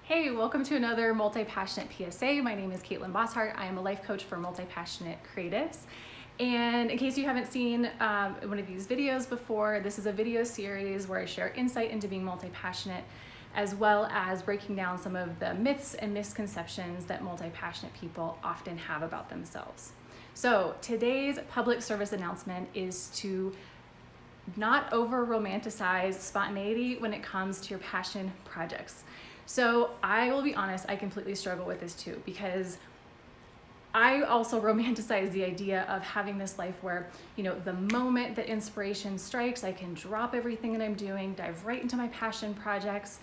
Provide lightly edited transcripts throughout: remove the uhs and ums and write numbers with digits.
Hey, welcome to another Multi-Passionate PSA. My name is Caitlin Bosshart. I am a life coach for multi-passionate creatives. And in case you haven't seen one of these videos before, this is a video series where I share insight into being multi-passionate, as well as breaking down some of the myths and misconceptions that multi-passionate people often have about themselves. So today's public service announcement is to not over-romanticize spontaneity when it comes to your passion projects. So I will be honest, I completely struggle with this too, because I also romanticize the idea of having this life where, the moment that inspiration strikes, I can drop everything that I'm doing, dive right into my passion projects.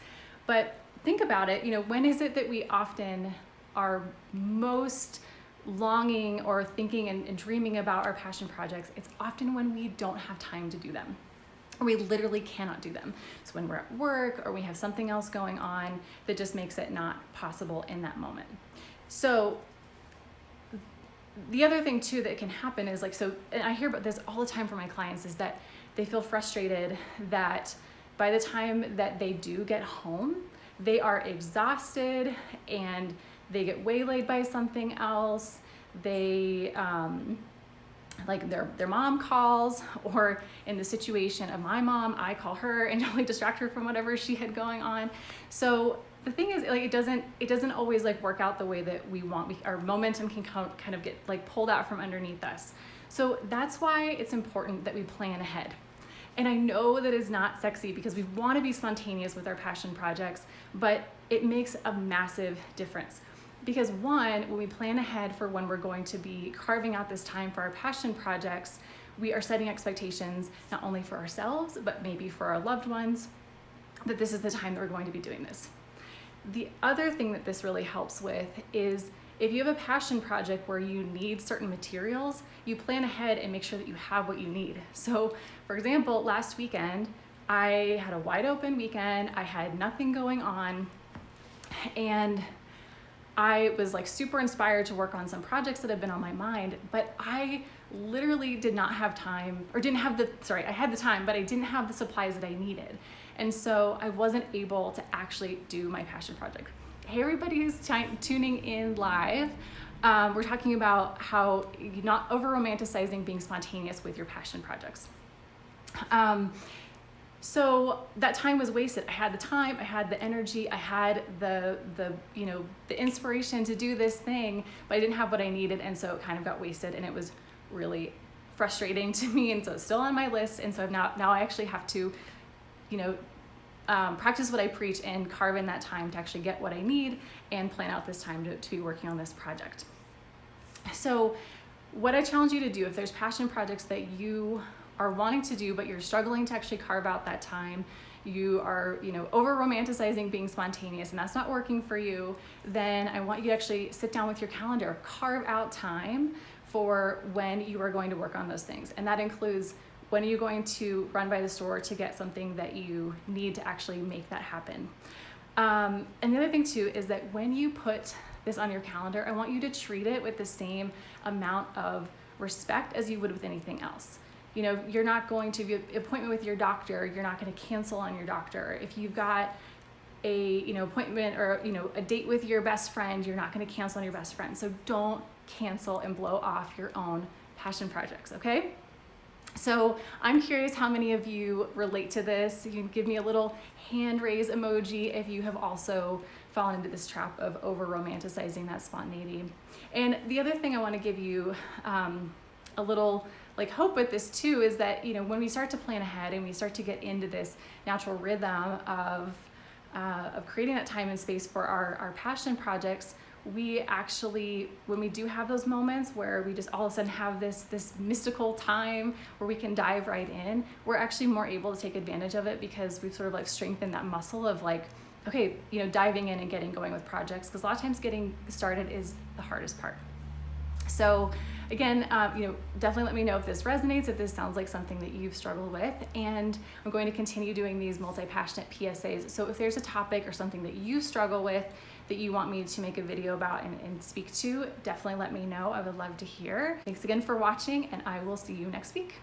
But think about it, when is it that we often are most longing or thinking and dreaming about our passion projects? It's often when we don't have time to do them. We literally cannot do them. So when we're at work or we have something else going on that just makes it not possible in that moment. So the other thing too that can happen is and I hear about this all the time from my clients, is that they feel frustrated that by the time that they do get home, they are exhausted and they get waylaid by something else. They, their mom calls, or in the situation of my mom, I call her and totally distract her from whatever she had going on. So the thing is, it doesn't always work out the way that we want. Our momentum can kind of get pulled out from underneath us. So that's why it's important that we plan ahead. And I know that is not sexy because we want to be spontaneous with our passion projects, but it makes a massive difference. Because one, when we plan ahead for when we're going to be carving out this time for our passion projects, we are setting expectations not only for ourselves, but maybe for our loved ones, that this is the time that we're going to be doing this. The other thing that this really helps with is if you have a passion project where you need certain materials, you plan ahead and make sure that you have what you need. So for example, last weekend, I had a wide open weekend. I had nothing going on, and I was super inspired to work on some projects that have been on my mind, but I literally did not have time, or I had the time, but I didn't have the supplies that I needed. And so I wasn't able to actually do my passion project. Hey, everybody who's tuning in live. We're talking about how you're not over-romanticizing being spontaneous with your passion projects. So that time was wasted. I had the time, I had the energy, I had the inspiration to do this thing, but I didn't have what I needed, and so it kind of got wasted, and it was really frustrating to me. And so it's still on my list, and so now I actually have to, practice what I preach and carve in that time to actually get what I need and plan out this time to be working on this project. So what I challenge you to do, if there's passion projects that you are wanting to do, but you're struggling to actually carve out that time, you are, over romanticizing being spontaneous, and that's not working for you, then I want you to actually sit down with your calendar, carve out time for when you are going to work on those things. And that includes when are you going to run by the store to get something that you need to actually make that happen. And the other thing too is that when you put this on your calendar, I want you to treat it with the same amount of respect as you would with anything else. You're not going to be an appointment with your doctor, you're not going to cancel on your doctor. If you've got a appointment or a date with your best friend, you're not going to cancel on your best friend. So don't cancel and blow off your own passion projects, okay? So I'm curious how many of you relate to this. You can give me a little hand raise emoji if you have also fallen into this trap of over romanticizing that spontaneity. And the other thing I want to give you a little hope with this too is that when we start to plan ahead and we start to get into this natural rhythm of creating that time and space for our passion projects, we actually, when we do have those moments where we just all of a sudden have this mystical time where we can dive right in, we're actually more able to take advantage of it because we've sort of strengthened that muscle of okay, diving in and getting going with projects, because a lot of times getting started is the hardest part. So again, definitely let me know if this resonates, if this sounds like something that you've struggled with, and I'm going to continue doing these multi-passionate PSAs. So if there's a topic or something that you struggle with that you want me to make a video about and speak to, definitely let me know. I would love to hear. Thanks again for watching, and I will see you next week.